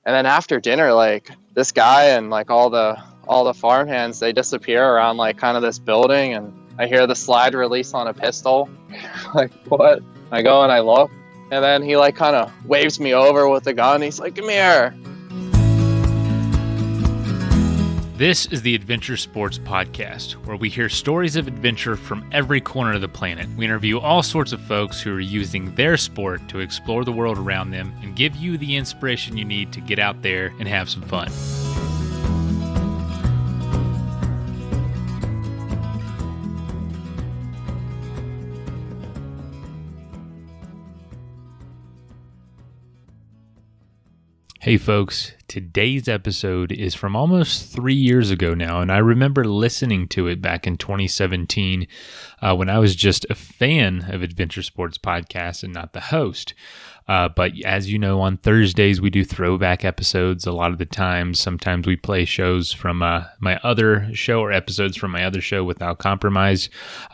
And then after dinner, like this guy and like all the farmhands, they disappear around like kind of this building, and I hear the slide release on a pistol. Like, what? I go and I look, and then he like kind of waves me over with the gun. He's like, come here. This is the Adventure Sports Podcast, where we hear stories of adventure from every corner of the planet. We interview all sorts of folks who are using their sport to explore the world around them and give you the inspiration you need to get out there and have some fun. Hey folks, today's episode is from almost 3 years ago now, and I remember listening to it back in 2017 when I was just a fan of Adventure Sports Podcasts and not the host. But as you know, on Thursdays we do throwback episodes a lot of the time. Sometimes we play shows from my other show or episodes from my other show without compromise.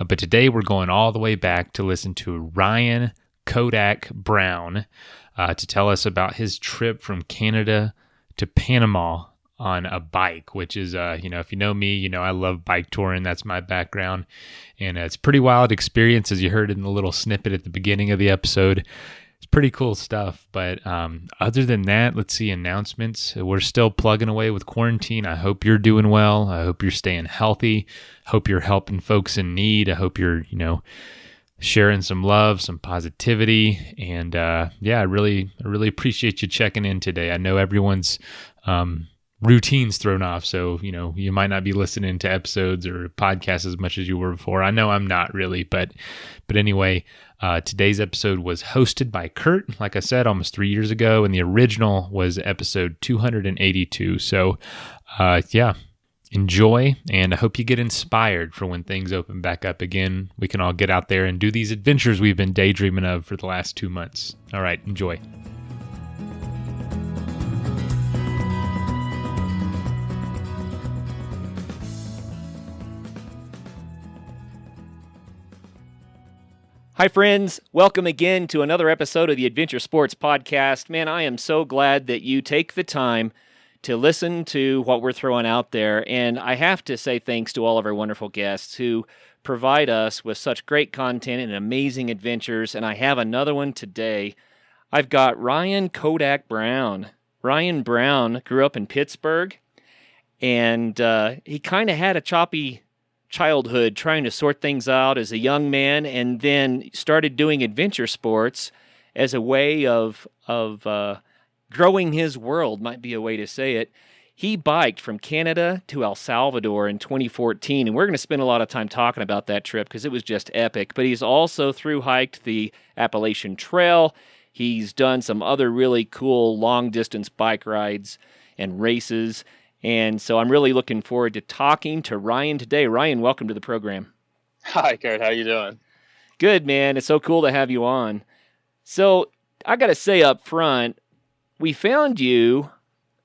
But today we're going all the way back to listen to Ryan Kodak Brown to tell us about his trip from Canada to Panama on a bike, which is, if you know me, I love bike touring. That's my background. And it's a pretty wild experience, as you heard in the little snippet at the beginning of the episode. It's pretty cool stuff. But other than that, let's see, announcements. We're still plugging away with quarantine. I hope you're doing well. I hope you're staying healthy. Hope you're helping folks in need. I hope you're, sharing some love, some positivity, and I really appreciate you checking in today. I know everyone's routine's thrown off, so you might not be listening to episodes or podcasts as much as you were before. I know I'm not really, but anyway, today's episode was hosted by Kurt, like I said, almost 3 years ago, and the original was episode 282. So, enjoy, and I hope you get inspired for when things open back up again. We can all get out there and do these adventures we've been daydreaming of for the last 2 months. All right, enjoy. Hi, friends. Welcome again to another episode of the Adventure Sports Podcast. Man, I am so glad that you take the time to listen to what we're throwing out there. And I have to say thanks to all of our wonderful guests who provide us with such great content and amazing adventures. And I have another one today. I've got Ryan Kodak Brown. Ryan Brown grew up in Pittsburgh, and he kind of had a choppy childhood trying to sort things out as a young man, and then started doing adventure sports as a way of growing his world, might be a way to say it. He biked from Canada to El Salvador in 2014, and we're going to spend a lot of time talking about that trip because it was just epic. But he's also thru-hiked the Appalachian Trail. He's done some other really cool long-distance bike rides and races, and so I'm really looking forward to talking to Ryan today. Ryan, welcome to the program. Hi, Kurt. How you doing? Good, man. It's so cool to have you on. So I got to say up front, we found you,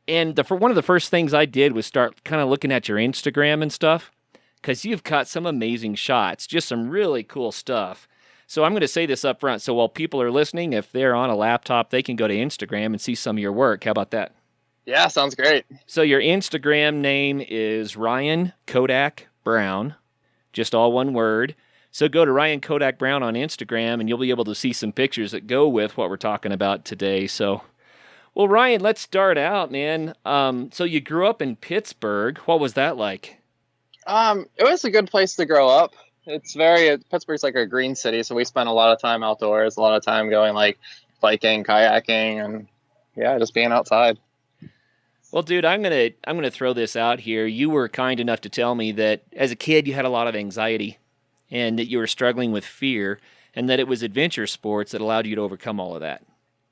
and one of the first things I did was start kind of looking at your Instagram and stuff, because you've got some amazing shots, just some really cool stuff. So I'm going to say this up front, so while people are listening, if they're on a laptop, they can go to Instagram and see some of your work. How about that? Yeah, sounds great. So your Instagram name is Ryan Kodak Brown, just all one word. So go to Ryan Kodak Brown on Instagram, and you'll be able to see some pictures that go with what we're talking about today. So, well, Ryan, let's start out, man. So you grew up in Pittsburgh. What was that like? It was a good place to grow up. Pittsburgh's like a green city, so we spent a lot of time outdoors, a lot of time going like biking, kayaking, and just being outside. Well, dude, I'm gonna throw this out here. You were kind enough to tell me that as a kid you had a lot of anxiety and that you were struggling with fear, and that it was adventure sports that allowed you to overcome all of that.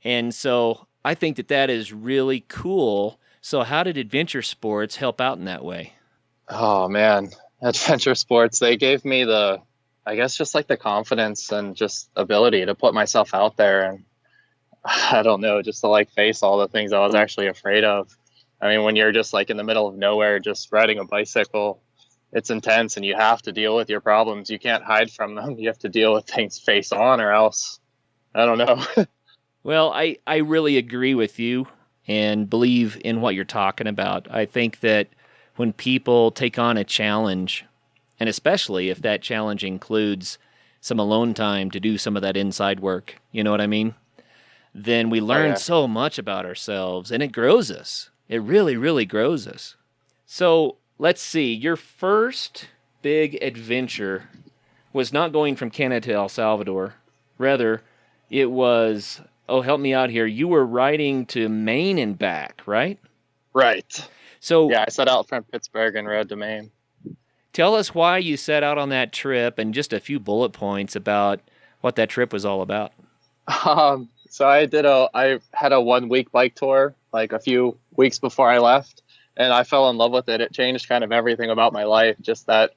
And so I think that is really cool. So how did adventure sports help out in that way? Oh, man. Adventure sports, they gave me the confidence and just ability to put myself out there. And I don't know, just to like face all the things I was actually afraid of. I mean, when you're just like in the middle of nowhere, just riding a bicycle, it's intense and you have to deal with your problems. You can't hide from them. You have to deal with things face on, or else, I don't know. Well, I really agree with you. and believe in what you're talking about. I think that when people take on a challenge, and especially if that challenge includes some alone time to do some of that inside work, you know what I mean? Then we learn so much about ourselves, and it grows us. It really, really grows us. So let's see. Your first big adventure was not going from Canada to El Salvador. Rather, it was, oh, help me out here. You were riding to Maine and back, right? Right. So Yeah, I set out from Pittsburgh and rode to Maine. Tell us why you set out on that trip and just a few bullet points about what that trip was all about. So I had a 1 week bike tour like a few weeks before I left, and I fell in love with it. It changed kind of everything about my life. Just like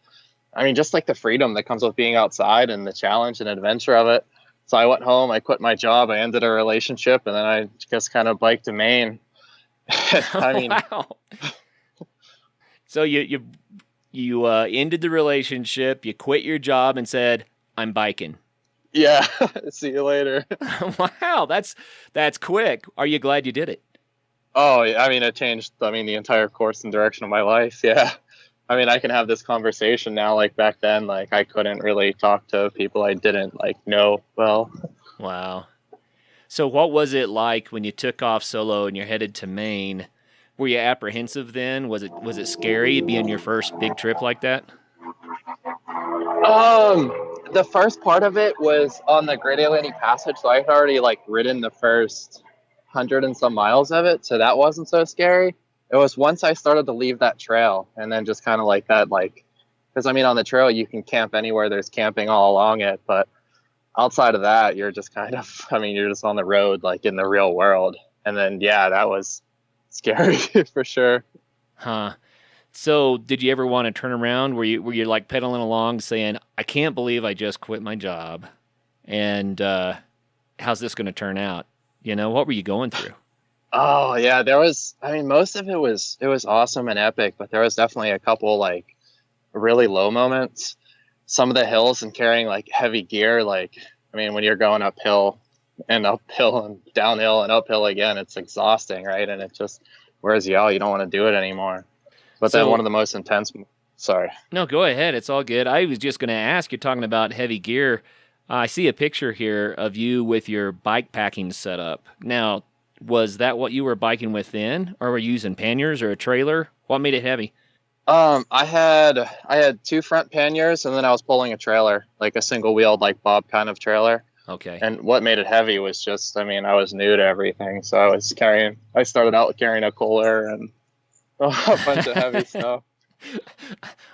the freedom that comes with being outside and the challenge and adventure of it. So I went home, I quit my job, I ended a relationship, and then I just kind of biked to Maine. Wow. So you ended the relationship, you quit your job and said, I'm biking. Yeah. See you later. Wow, that's quick. Are you glad you did it? Oh, yeah. It changed, the entire course and direction of my life. Yeah. I can have this conversation now. Like back then, like I couldn't really talk to people I didn't know well. Wow. So what was it like when you took off solo and you're headed to Maine? Were you apprehensive then? Was it scary being your first big trip like that? The first part of it was on the Great Atlantic Passage, so I had already ridden the first 100 and some miles of it, so that wasn't so scary. It was once I started to leave that trail, and then just kind of like that, because on the trail you can camp anywhere. There's camping all along it, but outside of that, you're just kind of, you're just on the road, like in the real world. And then, yeah, that was scary for sure. Huh. So did you ever want to turn around? Were you like pedaling along saying, I can't believe I just quit my job, and how's this going to turn out? What were you going through? Oh yeah, there was, most of it was awesome and epic, but there was definitely a couple really low moments. Some of the hills and carrying heavy gear, when you're going uphill and downhill and uphill again, it's exhausting, right? And it just wears you out. You don't want to do it anymore. But then one of the most intense, sorry. No, go ahead. It's all good. I was just going to ask, you're talking about heavy gear. I see a picture here of you with your bikepacking setup. Now, was that what you were biking with then, or were you using panniers or a trailer? What made it heavy? I had 2 front panniers, and then I was pulling a trailer, like a single wheeled, bob kind of trailer. Okay. And what made it heavy was just, I was new to everything. So I started out carrying a cooler and a bunch of heavy stuff.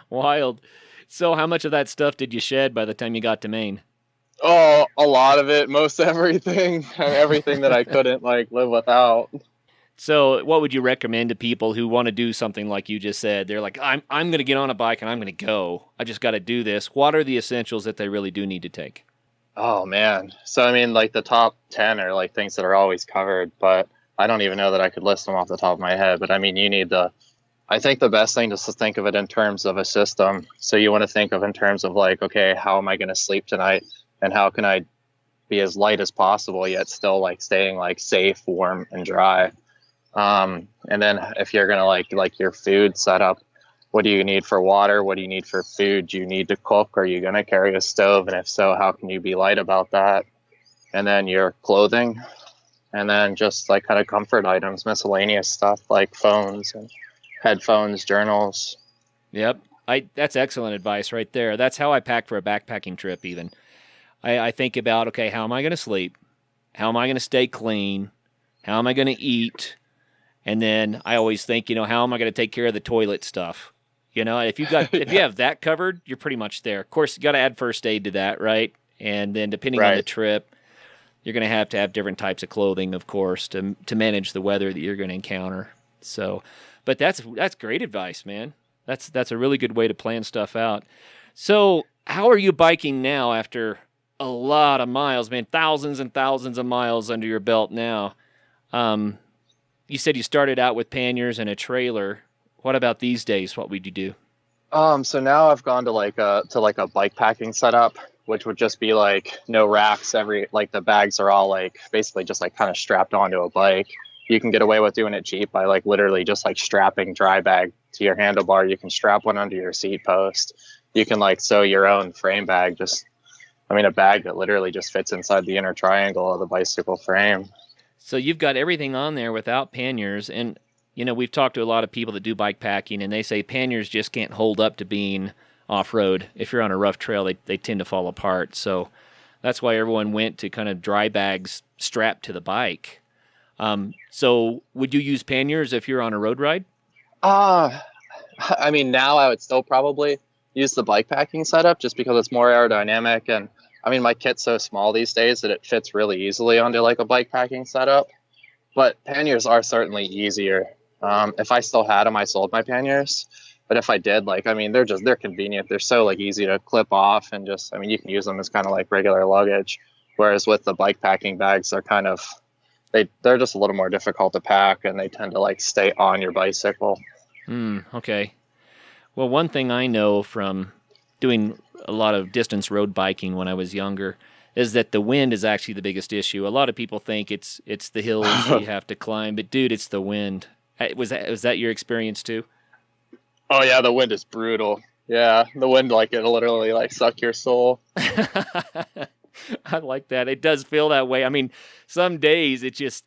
Wild. So how much of that stuff did you shed by the time you got to Maine? Oh, a lot of it, most everything that I couldn't live without. So what would you recommend to people who want to do something like you just said? They're like, I'm going to get on a bike and I'm going to go. I just got to do this. What are the essentials that they really do need to take? Oh man. So the top 10 are things that are always covered, but I don't even know that I could list them off the top of my head. But you need I think the best thing is to think of it in terms of a system. So you want to think of in terms of okay, how am I going to sleep tonight? And how can I be as light as possible, yet still staying safe, warm, and dry. And then if you're going to your food setup, what do you need for water? What do you need for food? Do you need to cook? Are you going to carry a stove? And if so, how can you be light about that? And then your clothing, and then just kind of comfort items, miscellaneous stuff like phones and headphones, journals. Yep. That's excellent advice right there. That's how I pack for a backpacking trip even. I think about, okay, how am I going to sleep? How am I going to stay clean? How am I going to eat? And then I always think, how am I going to take care of the toilet stuff? If you have that covered, you're pretty much there. Of course, you got to add first aid to that, right? And then depending on the trip, you're going to have different types of clothing, of course, to manage the weather that you're going to encounter. So, but that's great advice, man. That's a really good way to plan stuff out. So, how are you biking now after a lot of miles, man? Thousands and thousands of miles under your belt now. You said you started out with panniers and a trailer. What about these days? What would you do? So now I've gone to a bike packing setup, which would just be no racks. The bags are all basically just kind of strapped onto a bike, you can get away with doing it cheap by like literally just like strapping dry bag to your handlebar. You can strap one under your seat post. You can like sew your own frame bag, a bag that literally just fits inside the inner triangle of the bicycle frame. So you've got everything on there without panniers. And, we've talked to a lot of people that do bike packing, and they say panniers just can't hold up to being off-road. If you're on a rough trail, they tend to fall apart. So that's why everyone went to kind of dry bags strapped to the bike. So would you use panniers if you're on a road ride? Now I would still probably use the bike packing setup just because it's more aerodynamic. And my kit's so small these days that it fits really easily onto like a bike packing setup. But panniers are certainly easier. If I still had them, I sold my panniers. But if I did, they're convenient. They're so like easy to clip off and you can use them as kind of like regular luggage. Whereas with the bike packing bags, they're just a little more difficult to pack, and they tend to like stay on your bicycle. Okay. Well, one thing I know from doing a lot of distance road biking when I was younger is that the wind is actually the biggest issue. A lot of people think it's the hills that you have to climb, but dude, it's the wind. Was that your experience too? Oh yeah, the wind is brutal. Yeah, the wind it'll literally suck your soul. I like that. It does feel that way. Some days it just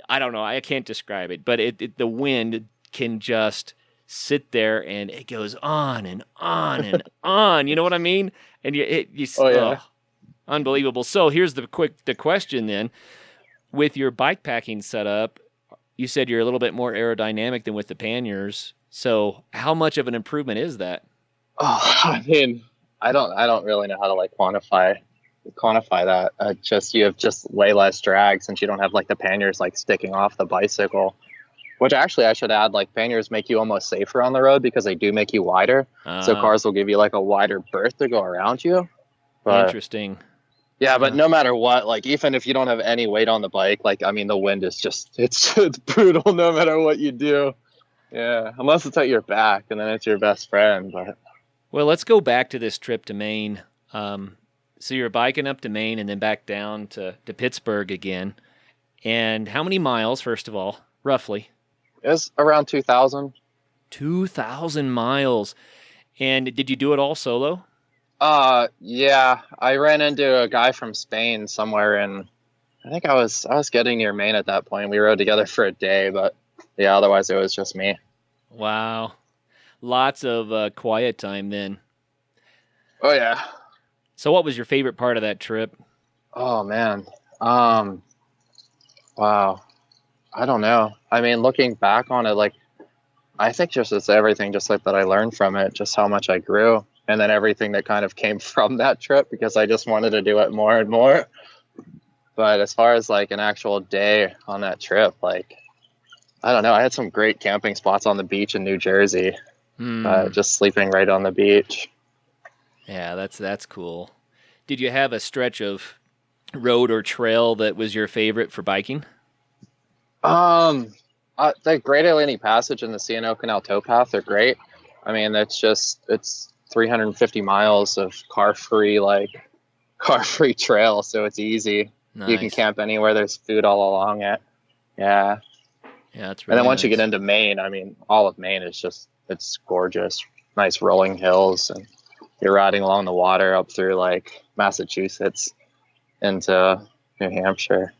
I don't know. I can't describe it, but the wind can just sit there and it goes on and on and on. You know what I mean? And unbelievable. So here's the question then. With your bike packing setup, you said you're a little bit more aerodynamic than with the panniers. So how much of an improvement is that? Oh, I don't really know how to quantify that. You have just way less drag since you don't have the panniers sticking off the bicycle. Which actually I should add, panniers make you almost safer on the road because they do make you wider. So cars will give you a wider berth to go around you. But, interesting. Yeah, but no matter what, even if you don't have any weight on the bike, the wind is it's brutal no matter what you do. Yeah, unless it's at your back, and then it's your best friend. But well, let's go back to this trip to Maine. So you're biking up to Maine and then back down to Pittsburgh again. And how many miles, first of all, roughly? It's around 2,000. 2,000 miles. And did you do it all solo? Yeah. I ran into a guy from Spain somewhere, and I think I was getting near Maine at that point. We rode together for a day, but yeah, otherwise it was just me. Wow. Lots of quiet time then. Oh, yeah. So what was your favorite part of that trip? Oh, man. Wow. I don't know. Looking back on it, I think just it's everything just that I learned from it, just how much I grew, and then everything that kind of came from that trip because I just wanted to do it more and more. But as far as an actual day on that trip, I don't know. I had some great camping spots on the beach in New Jersey, just sleeping right on the beach. Yeah, that's cool. Did you have a stretch of road or trail that was your favorite for biking? The Great Atlantic Passage and the C&O Canal Towpath are great. It's 350 miles of car-free trail, so it's easy. Nice. You can camp anywhere. There's food all along it. Yeah. Yeah, it's And really then once nice. you get into Maine, all of Maine is it's gorgeous. Nice rolling hills, and you're riding along the water up through Massachusetts into New Hampshire.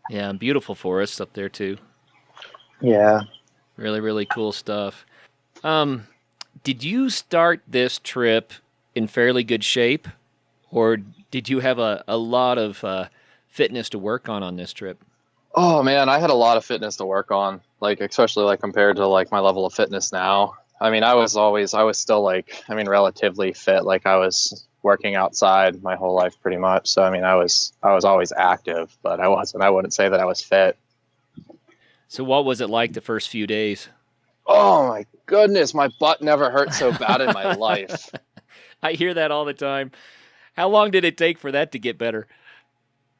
Yeah, beautiful forests up there too. Yeah. Really, really cool stuff. Did you start this trip in fairly good shape, or did you have a lot of fitness to work on this trip? Oh man, I had a lot of fitness to work on, especially compared to my level of fitness now. I was still relatively fit. I was working outside my whole life pretty much. So I was always active, but I wouldn't say that I was fit. So what was it like the first few days? Oh my goodness, my butt never hurt so bad in my life. I hear that all the time. How long did it take for that to get better?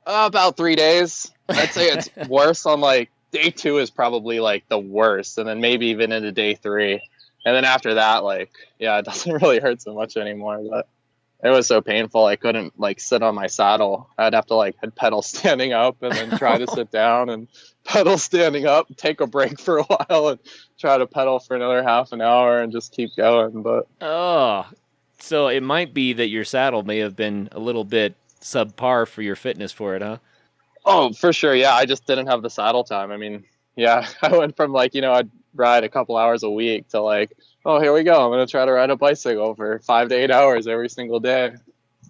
About 3 days. I'd say it's worse on day 2 is probably the worst, and then maybe even into day 3. And then after that, it doesn't really hurt so much anymore. But It was so painful. I couldn't like sit on my saddle. I'd have to like pedal standing up and then try to sit down and pedal standing up, take a break for a while and try to pedal for another half an hour and just keep going. But so it might be that your saddle may have been a little bit subpar for your fitness for it, huh? Oh, for sure. Yeah. I just didn't have the saddle time. I mean, yeah, I went from like, I'd ride a couple hours a week to like, oh, here we go. I'm going to try to ride a bicycle for 5 to 8 hours every single day.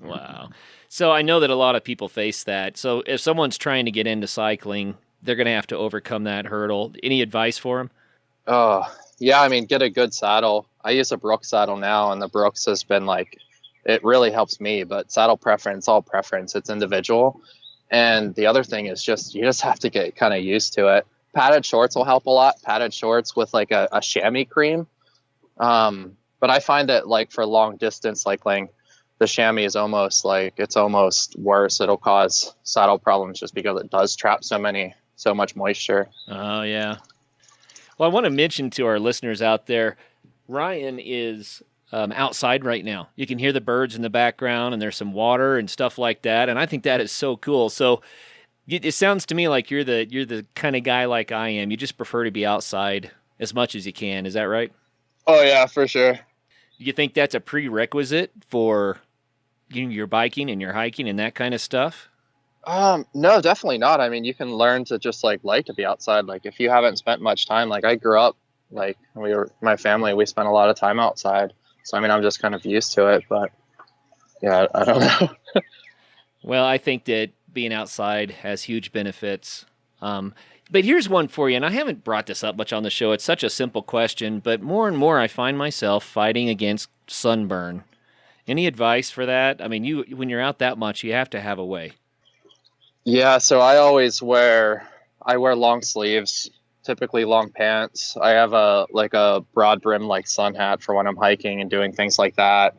Wow. So I know that a lot of people face that. So if someone's trying to get into cycling, they're going to have to overcome that hurdle. Any advice for them? Oh, yeah. I mean, get a good saddle. I use a Brooks saddle now, and the Brooks has been like, it really helps me, but saddle preference, all preference, it's individual. And the other thing is you just have to get kind of used to it. Padded shorts will help a lot. Padded shorts with like a chamois cream. But I find that like for long distance cycling, the chamois is almost worse. It'll cause saddle problems just because it does trap so much moisture. Oh yeah. Well, I want to mention to our listeners out there, Ryan is outside right now. You can hear the birds in the background and there's some water and stuff like that. And I think that is so cool. So it sounds to me like you're the kind of guy like I am. You just prefer to be outside as much as you can. Is that right? Oh yeah, for sure. Do you think that's a prerequisite for your biking and your hiking and that kind of stuff? No, definitely not. I mean, you can learn to just like to be outside. Like if you haven't spent much time, like I grew up, like my family, we spent a lot of time outside. So, I mean, I'm just kind of used to it, but yeah, I don't know. Well, I think that being outside has huge benefits. But here's one for you, and I haven't brought this up much on the show. It's such a simple question, but more and more I find myself fighting against sunburn. Any advice for that? I mean, when you're out that much, you have to have a way. Yeah, so I wear long sleeves, typically long pants. I have a broad brim like sun hat for when I'm hiking and doing things like that.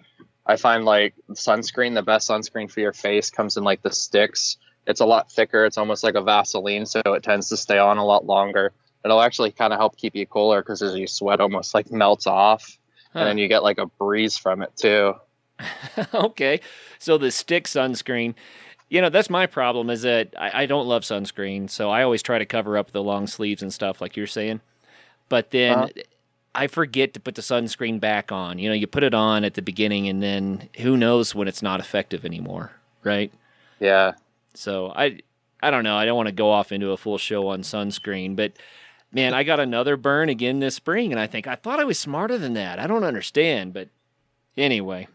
I find like sunscreen, the best sunscreen for your face comes in like the sticks. It's a lot thicker. It's almost like a Vaseline, so it tends to stay on a lot longer. It'll actually kind of help keep you cooler because as you sweat, almost like melts off, and then you get like a breeze from it too. Okay, so the stick sunscreen. That's my problem is that I don't love sunscreen, so I always try to cover up the long sleeves and stuff like you're saying. But then I forget to put the sunscreen back on. You put it on at the beginning, and then who knows when it's not effective anymore, right? Yeah. So I don't know. I don't want to go off into a full show on sunscreen, but man, I got another burn again this spring, and I thought I was smarter than that. I don't understand, but anyway,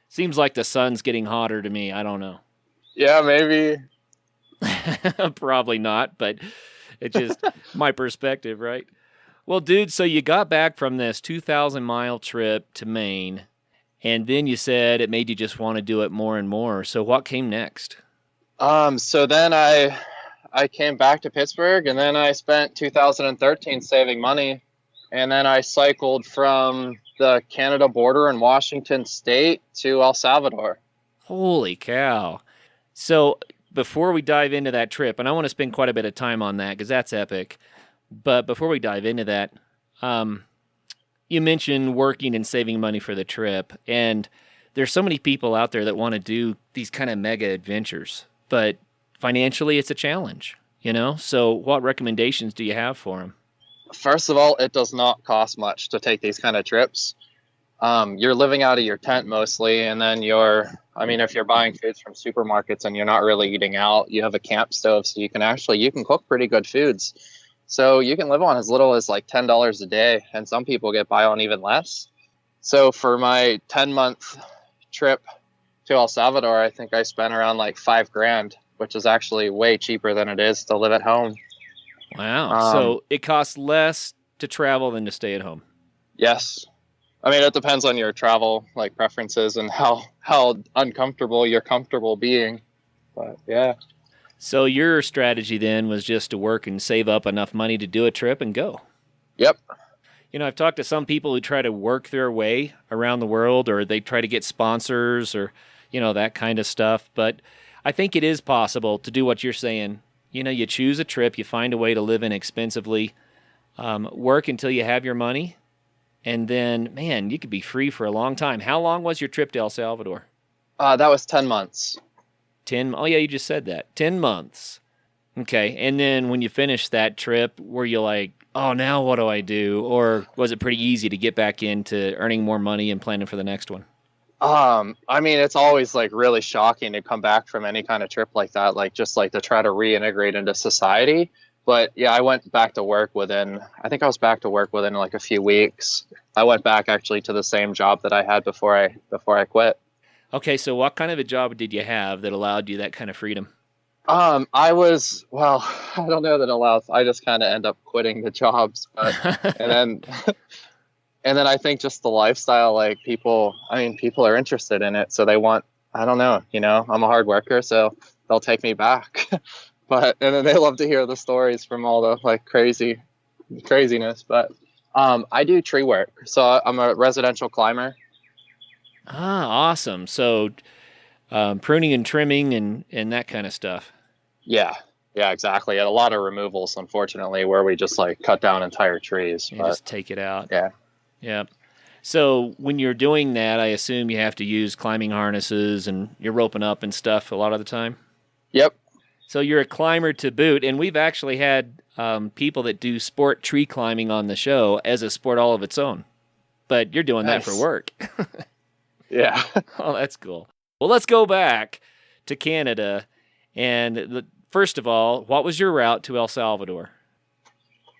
seems like the sun's getting hotter to me. I don't know. Yeah, maybe. Probably not, but it's just my perspective, right? Well, dude, so you got back from this 2,000-mile trip to Maine, and then you said it made you just want to do it more and more. So what came next? So then I came back to Pittsburgh, and then I spent 2013 saving money, and then I cycled from the Canada border in Washington State to El Salvador. Holy cow. So before we dive into that trip, and I want to spend quite a bit of time on that because that's epic, but before we dive into that, you mentioned working and saving money for the trip, and there's so many people out there that want to do these kind of mega adventures, but financially it's a challenge, So what recommendations do you have for them? First of all, it does not cost much to take these kind of trips. You're living out of your tent mostly, and then if you're buying foods from supermarkets and you're not really eating out, you have a camp stove, so you can cook pretty good foods. So you can live on as little as like $10 a day, and some people get by on even less. So for my 10-month trip to El Salvador, I think I spent around like $5,000, which is actually way cheaper than it is to live at home. Wow. So it costs less to travel than to stay at home. Yes. I mean, it depends on your travel like preferences and how uncomfortable you're comfortable being. But yeah. So your strategy then was just to work and save up enough money to do a trip and go. Yep. I've talked to some people who try to work their way around the world, or they try to get sponsors or, that kind of stuff. But I think it is possible to do what you're saying. You choose a trip, you find a way to live inexpensively, work until you have your money, and then, man, you could be free for a long time. How long was your trip to El Salvador? That was 10 months. Oh, yeah, you just said that. 10 months. Okay. And then when you finished that trip, were you like, oh, now what do I do? Or was it pretty easy to get back into earning more money and planning for the next one? I mean, it's always like really shocking to come back from any kind of trip like that, like just like to try to reintegrate into society. But yeah, I went back to work I think I was back to work within like a few weeks. I went back actually to the same job that I had before I quit. Okay, so what kind of a job did you have that allowed you that kind of freedom? I don't know that allows. I just kind of end up quitting the jobs, but and then and then I think just the lifestyle, like people are interested in it, so they want. I don't know, I'm a hard worker, so they'll take me back. And then they love to hear the stories from all the like craziness. But I do tree work, so I'm a residential climber. Ah, awesome. So pruning and trimming and that kind of stuff. Yeah, exactly. And a lot of removals, unfortunately, where we just like cut down entire trees. And just take it out. Yeah. So when you're doing that, I assume you have to use climbing harnesses and you're roping up and stuff a lot of the time? Yep. So you're a climber to boot, and we've actually had people that do sport tree climbing on the show as a sport all of its own. But you're doing that for work. Yeah. Oh, that's cool. Well, let's go back to Canada. And first of all, what was your route to El Salvador?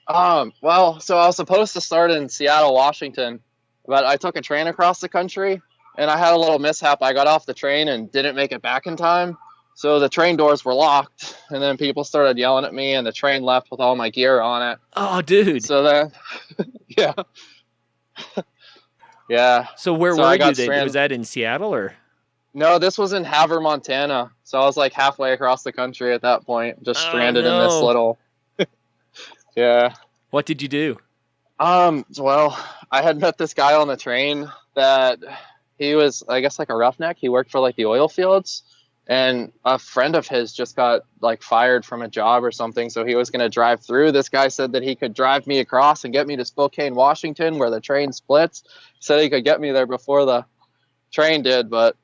Well, so I was supposed to start in Seattle, Washington, but I took a train across the country, and I had a little mishap. I got off the train and didn't make it back in time. So the train doors were locked, and then people started yelling at me, and the train left with all my gear on it. Oh, dude. So then, yeah. Yeah. So where were you then? Was that in Seattle or? No, this was in Havre, Montana. So I was like halfway across the country at that point, just stranded in this little. Yeah. What did you do? Well, I had met this guy on the train that he was, I guess, like a roughneck. He worked for like the oil fields, and a friend of his just got like fired from a job or something. So he was going to drive through. This guy said that he could drive me across and get me to Spokane, Washington, where the train splits. Said he could get me there before the train did, but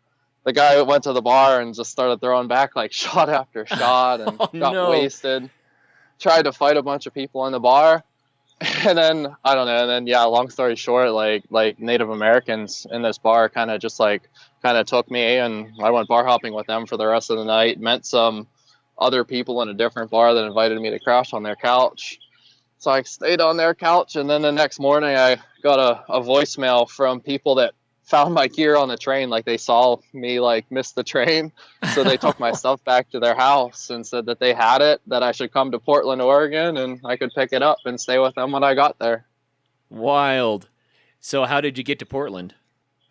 the guy went to the bar and just started throwing back like shot after shot and got wasted. Tried to fight a bunch of people in the bar. And then, I don't know, and then, yeah, long story short, like Native Americans in this bar kind of took me, and I went bar hopping with them for the rest of the night. Met some other people in a different bar that invited me to crash on their couch. So I stayed on their couch, and then the next morning I got a voicemail from people that found my gear on the train. Like, they saw me like miss the train, so they took my stuff back to their house and said that they had it, that I should come to Portland, Oregon, and I could pick it up and stay with them when I got there. Wild. So how did you get to Portland?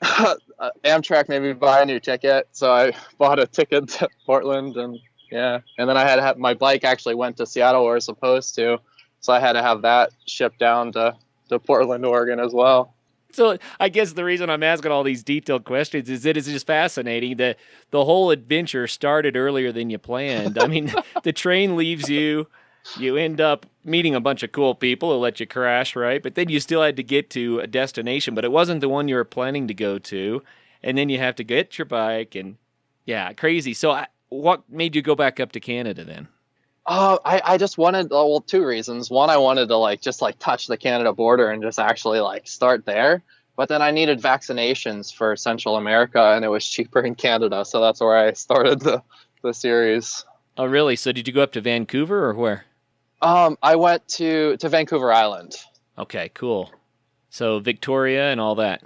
Amtrak made me buy a new ticket, so I bought a ticket to Portland, and yeah, and then I had to have my bike actually went to Seattle where it was supposed to, so I had to have that shipped down to Portland, Oregon as well. So I guess the reason I'm asking all these detailed questions is that it's just fascinating that the whole adventure started earlier than you planned. I mean, the train leaves you, you end up meeting a bunch of cool people who let you crash, right? But then you still had to get to a destination, but it wasn't the one you were planning to go to. And then you have to get your bike and, yeah, crazy. So what made you go back up to Canada then? I just wanted, well, two reasons. One, I wanted to just touch the Canada border and just actually start there. But then I needed vaccinations for Central America, and it was cheaper in Canada. So that's where I started the series. Oh, really? So did you go up to Vancouver or where? I went to Vancouver Island. Okay, cool. So Victoria and all that.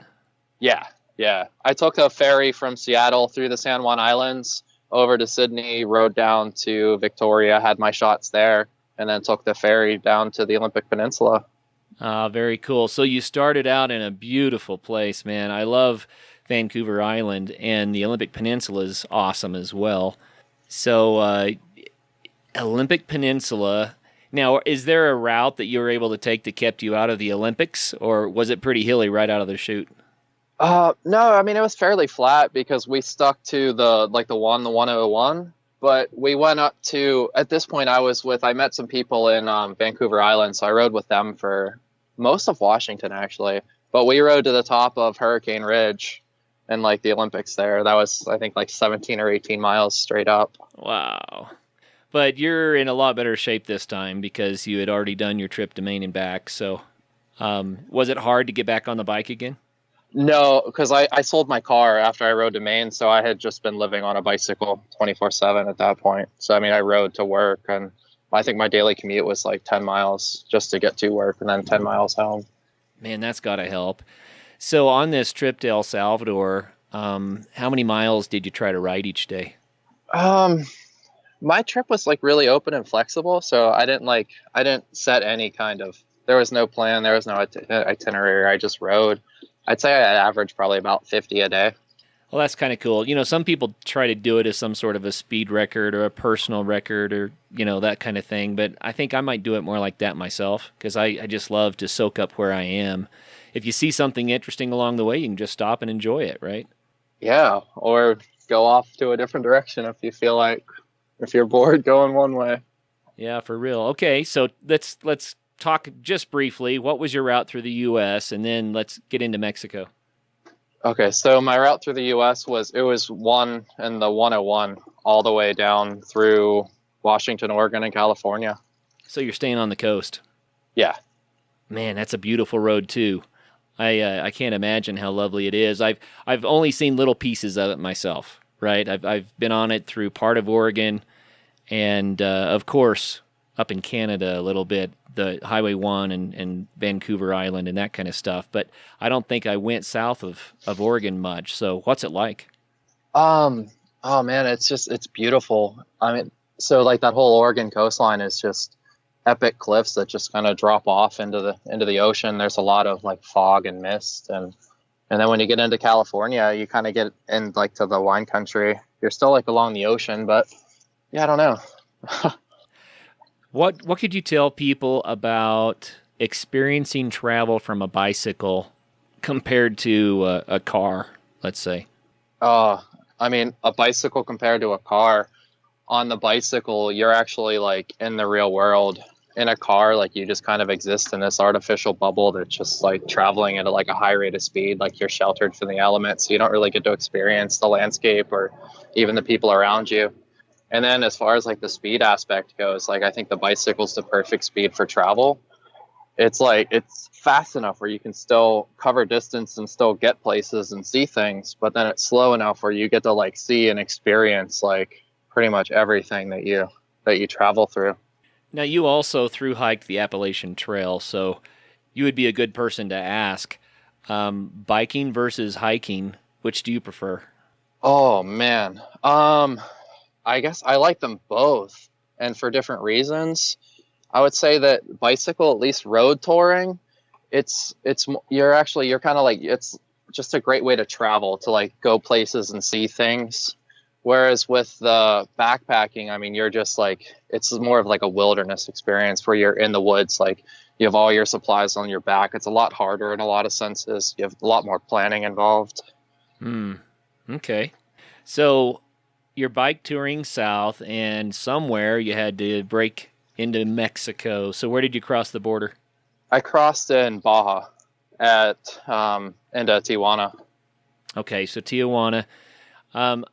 Yeah. I took a ferry from Seattle through the San Juan Islands over to Sydney, rode down to Victoria, had my shots there, and then took the ferry down to the Olympic Peninsula. Very cool. So you started out in a beautiful place, man. I love Vancouver Island, and the Olympic Peninsula is awesome as well. So Olympic Peninsula. Now, is there a route that you were able to take that kept you out of the Olympics, or was it pretty hilly right out of the chute? No, I mean, it was fairly flat because we stuck to the 101, but we went up to, at this point I met some people in Vancouver Island, so I rode with them for most of Washington actually, but we rode to the top of Hurricane Ridge, in like the Olympics there. That was, I think, like 17 or 18 miles straight up. Wow. But you're in a lot better shape this time because you had already done your trip to Maine and back. So was it hard to get back on the bike again? No, because I sold my car after I rode to Maine, so I had just been living on a bicycle 24/7 at that point. So I mean, I rode to work, and I think my daily commute was like 10 miles just to get to work, and then 10 miles home. Man, that's got to help. So on this trip to El Salvador, how many miles did you try to ride each day? My trip was like really open and flexible, so I didn't set any kind of. There was no plan, there was no itinerary. I just rode. I'd say I averaged probably about 50 a day. Well, that's kind of cool. You know, some people try to do it as some sort of a speed record or a personal record or, you know, that kind of thing. But I think I might do it more like that myself because I just love to soak up where I am. If you see something interesting along the way, you can just stop and enjoy it, right? Yeah, or go off to a different direction if you feel like, if you're bored going one way. Yeah, for real. Okay, so let's talk just briefly. What was your route through the U.S., and then let's get into Mexico. Okay, so my route through the U.S. was the 101 all the way down through Washington, Oregon, and California. So you're staying on the coast. Yeah. Man, that's a beautiful road too. I can't imagine how lovely it is. I've only seen little pieces of it myself. Right, I've been on it through part of Oregon, and of course up in Canada a little bit, the Highway 1 and Vancouver Island and that kind of stuff. But I don't think I went south of Oregon much. So what's it like? Oh man, it's beautiful. I mean, so like that whole Oregon coastline is just epic cliffs that just kind of drop off into the ocean. There's a lot of like fog and mist, and then when you get into California, you kind of get in like to the wine country. You're still like along the ocean, but yeah, I don't know. What could you tell people about experiencing travel from a bicycle compared to a car, let's say? I mean, a bicycle compared to a car. On the bicycle, you're actually like in the real world. In a car, like you just kind of exist in this artificial bubble that's just like traveling at like a high rate of speed. Like you're sheltered from the elements, so you don't really get to experience the landscape or even the people around you. And then as far as like the speed aspect goes, like I think the bicycle's the perfect speed for travel. It's like it's fast enough where you can still cover distance and still get places and see things, but then it's slow enough where you get to like see and experience like pretty much everything that you travel through. Now, you also thru-hiked the Appalachian Trail, so you would be a good person to ask. Biking versus hiking, which do you prefer? Oh, man. I guess I like them both, and for different reasons. I would say that bicycle, at least road touring, you're kind of like, it's just a great way to travel, to like go places and see things. Whereas with the backpacking, I mean, you're just like, it's more of like a wilderness experience where you're in the woods, like you have all your supplies on your back. It's a lot harder in a lot of senses. You have a lot more planning involved. Okay. So you're bike touring south, and somewhere you had to break into Mexico. So where did you cross the border? I crossed in Baja into Tijuana. Okay, so Tijuana.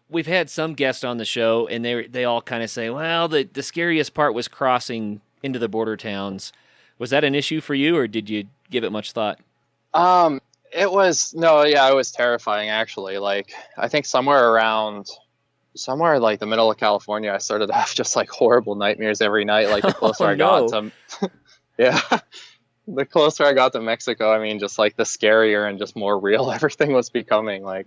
We've had some guests on the show, and they all kind of say, well, the scariest part was crossing into the border towns. Was that an issue for you, or did you give it much thought? It was terrifying, actually. Like, I think somewhere like the middle of California, I started to have just like horrible nightmares every night. Like the closer I got to, yeah, the closer I got to Mexico, I mean, just like the scarier and just more real everything was becoming. Like,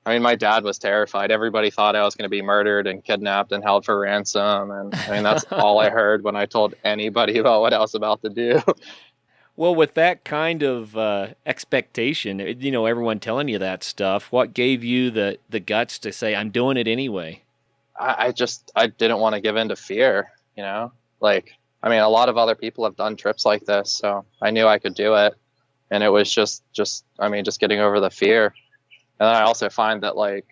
I mean, my dad was terrified. Everybody thought I was going to be murdered and kidnapped and held for ransom. And I mean, that's all I heard when I told anybody about what I was about to do. Well, with that kind of expectation, you know, everyone telling you that stuff, what gave you the guts to say, I'm doing it anyway? I didn't want to give in to fear, you know? Like, I mean, a lot of other people have done trips like this, so I knew I could do it. And it was just getting over the fear. And then I also find that, like,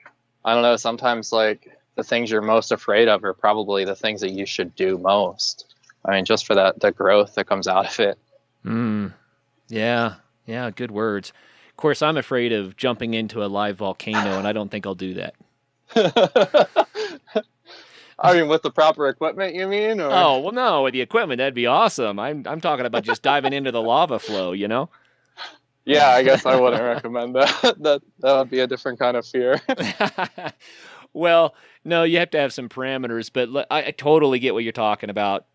I don't know, sometimes, like, the things you're most afraid of are probably the things that you should do most. I mean, just for the growth that comes out of it. Yeah, good words. Of course, I'm afraid of jumping into a live volcano, and I don't think I'll do that. I mean, with the proper equipment, you mean? Or? Oh, well, no, with the equipment, that'd be awesome. I'm talking about just diving into the lava flow, you know? Yeah, I guess I wouldn't recommend that. That would be a different kind of fear. Well, no, you have to have some parameters, but I totally get what you're talking about.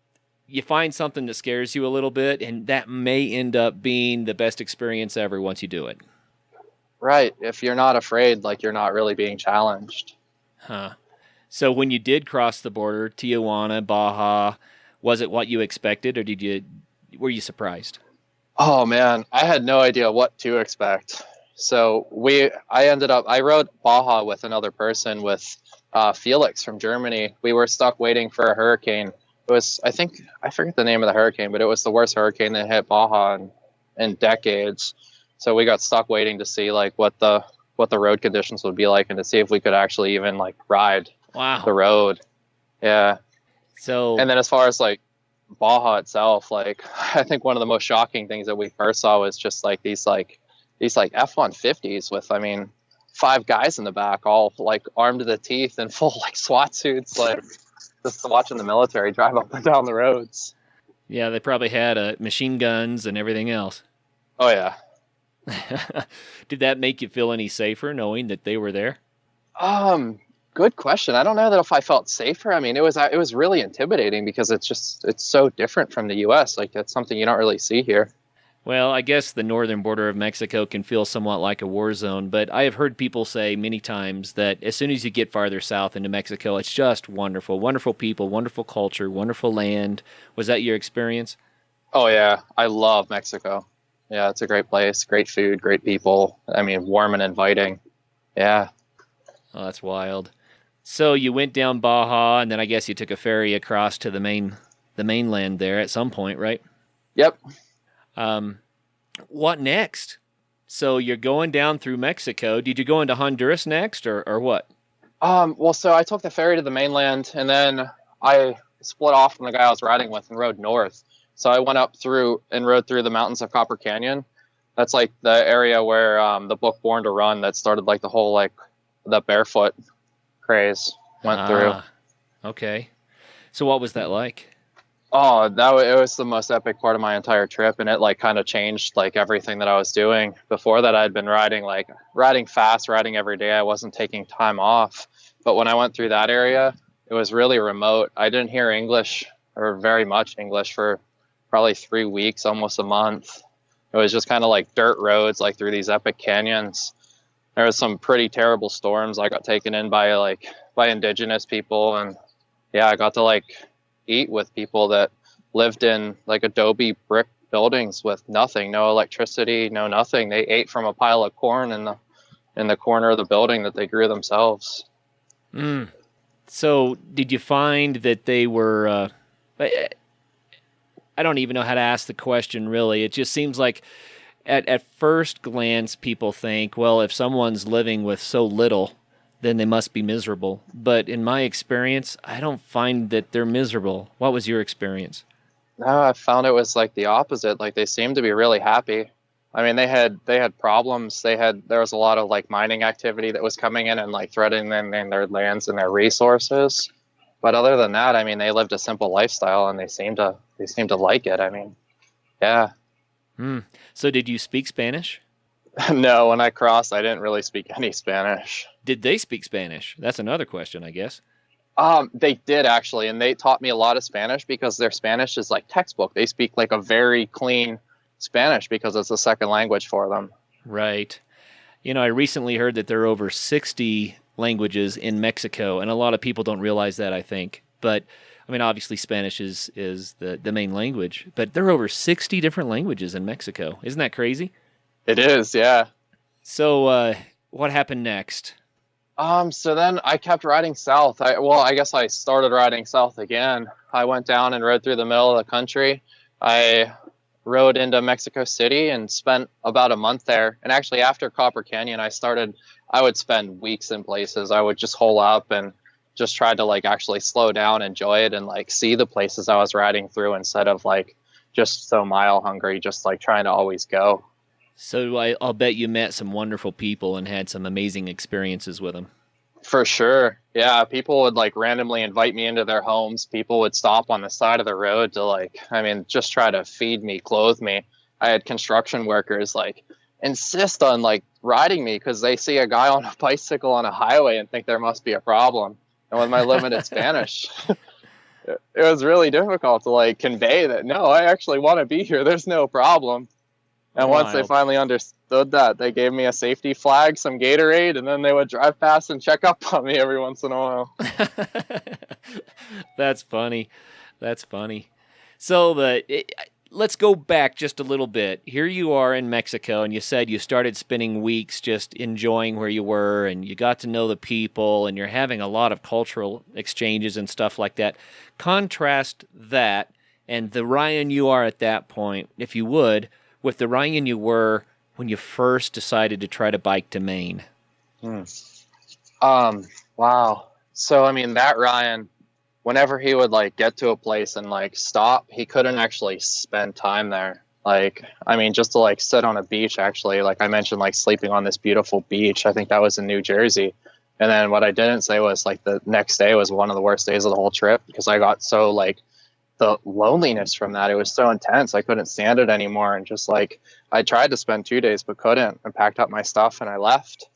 You find something that scares you a little bit, and that may end up being the best experience ever once you do it. Right. If you're not afraid, like you're not really being challenged. Huh. So when you did cross the border, Tijuana, Baja, was it what you expected, or were you surprised? Oh man, I had no idea what to expect. So I rode Baja with another person, with Felix from Germany. We were stuck waiting for a hurricane. It was, I forget the name of the hurricane, but it was the worst hurricane that hit Baja in decades. So we got stuck waiting to see like what the road conditions would be like, and to see if we could actually even like ride the road. Yeah. So, and then as far as like Baja itself, like I think one of the most shocking things that we first saw was just like these F-150s with, I mean, 5 guys in the back, all like armed to the teeth and full like SWAT suits, like just watching the military drive up and down the roads. Yeah, they probably had machine guns and everything else. Oh yeah. Did that make you feel any safer knowing that they were there? Good question. I don't know that if I felt safer. I mean, it was really intimidating because it's so different from the U.S. Like that's something you don't really see here. Well, I guess the northern border of Mexico can feel somewhat like a war zone, but I have heard people say many times that as soon as you get farther south into Mexico, it's just wonderful. Wonderful people, wonderful culture, wonderful land. Was that your experience? Oh, yeah. I love Mexico. Yeah, it's a great place. Great food, great people. I mean, warm and inviting. Yeah. Oh, that's wild. So you went down Baja, and then I guess you took a ferry across to the mainland there at some point, right? Yep. What next? So you're going down through Mexico. Did you go into Honduras next, or what? Well, so I took the ferry to the mainland, and then I split off from the guy I was riding with and rode north. So I went up through and rode through the mountains of Copper Canyon. That's like the area where the book Born to Run that started like the whole like the barefoot craze went through. Okay. So what was that like? Oh, it was the most epic part of my entire trip, and it like kind of changed like everything that I was doing. Before that, I'd been riding fast, riding every day. I wasn't taking time off. But when I went through that area, it was really remote. I didn't hear English or very much English for probably 3 weeks, almost a month. It was just kind of like dirt roads, like through these epic canyons. There was some pretty terrible storms. I got taken in by indigenous people, and yeah, I got to like eat with people that lived in like adobe brick buildings with nothing, no electricity, no nothing. They ate from a pile of corn in the corner of the building that they grew themselves. So did you find that they were I don't even know how to ask the question, really. It just seems like at first glance people think, well, if someone's living with so little, then they must be miserable. But in my experience, I don't find that they're miserable. What was your experience? No, I found it was like the opposite. Like they seemed to be really happy. I mean, they had problems. There was a lot of like mining activity that was coming in and like threatening their lands and their resources. But other than that, I mean, they lived a simple lifestyle and they seemed to like it. I mean, yeah. So did you speak Spanish? No, when I crossed, I didn't really speak any Spanish. Did they speak Spanish? That's another question, I guess. They did actually, and they taught me a lot of Spanish because their Spanish is like textbook. They speak like a very clean Spanish because it's a second language for them. Right. You know, I recently heard that there are over 60 languages in Mexico, and a lot of people don't realize that, I think. But, I mean, obviously Spanish is the main language, but there are over 60 different languages in Mexico. Isn't that crazy? It is, yeah. So, what happened next? So then I kept riding south. I guess I started riding south again. I went down and rode through the middle of the country. I rode into Mexico City and spent about a month there. And actually after Copper Canyon, I would spend weeks in places. I would just hole up and just try to like actually slow down, enjoy it, and like see the places I was riding through instead of like just so mile hungry, just like trying to always go. So I'll bet you met some wonderful people and had some amazing experiences with them. For sure. Yeah, people would like randomly invite me into their homes. People would stop on the side of the road to just try to feed me, clothe me. I had construction workers like insist on like riding me because they see a guy on a bicycle on a highway and think there must be a problem. And with my limited Spanish, it was really difficult to like convey that, no, I actually want to be here. There's no problem. And once they finally understood that, they gave me a safety flag, some Gatorade, and then they would drive past and check up on me every once in a while. That's funny. That's funny. So let's go back just a little bit. Here you are in Mexico, and you said you started spending weeks just enjoying where you were, and you got to know the people, and you're having a lot of cultural exchanges and stuff like that. Contrast that and the Ryan you are at that point, if you would, with the Ryan you were when you first decided to try to bike to Maine. Wow. So, I mean, that Ryan, whenever he would like get to a place and like stop, he couldn't actually spend time there. Like, I mean, just to like sit on a beach, actually, like I mentioned, like sleeping on this beautiful beach. I think that was in New Jersey. And then what I didn't say was like the next day was one of the worst days of the whole trip because I got so like the loneliness from that. It was so intense. I couldn't stand it anymore. And just like, I tried to spend 2 days, but couldn't, and packed up my stuff and I left.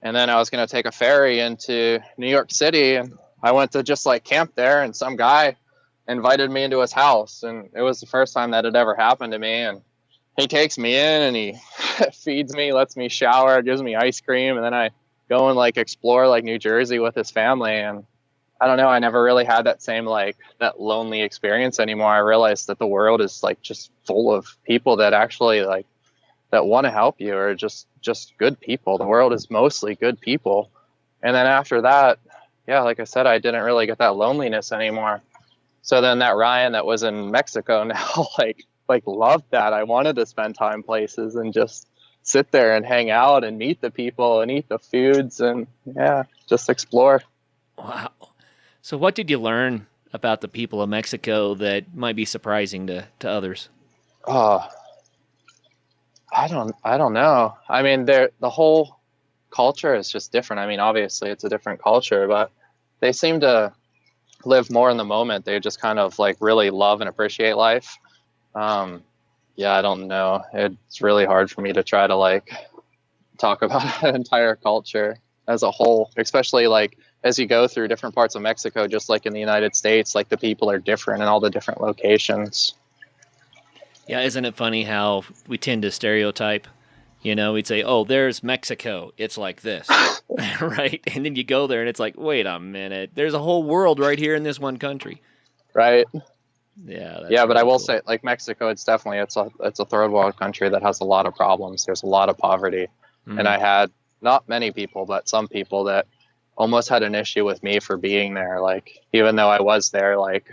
And then I was going to take a ferry into New York City, and I went to just like camp there, and some guy invited me into his house. And it was the first time that had ever happened to me. And he takes me in and he feeds me, lets me shower, gives me ice cream. And then I go and like explore like New Jersey with his family. And I don't know, I never really had that same like that lonely experience anymore. I realized that the world is like just full of people that actually like that want to help you, or just good people. The world is mostly good people. And then after that, yeah, like I said, I didn't really get that loneliness anymore. So then that Ryan that was in Mexico now like loved that. I wanted to spend time places and just sit there and hang out and meet the people and eat the foods and yeah, just explore. Wow. So what did you learn about the people of Mexico that might be surprising to others? Oh, I don't know. I mean, the whole culture is just different. I mean, obviously it's a different culture, but they seem to live more in the moment. They just kind of like really love and appreciate life. Yeah, I don't know. It's really hard for me to try to like talk about an entire culture as a whole, especially like as you go through different parts of Mexico, just like in the United States, like the people are different in all the different locations. Yeah, isn't it funny how we tend to stereotype? You know, we'd say, oh, there's Mexico. It's like this, right? And then you go there and it's like, wait a minute. There's a whole world right here in this one country. Right. Yeah. That's yeah, but really I will cool. say, like Mexico, it's a third world country that has a lot of problems. There's a lot of poverty. Mhm. And I had not many people, but some people that almost had an issue with me for being there. Like, even though I was there, like,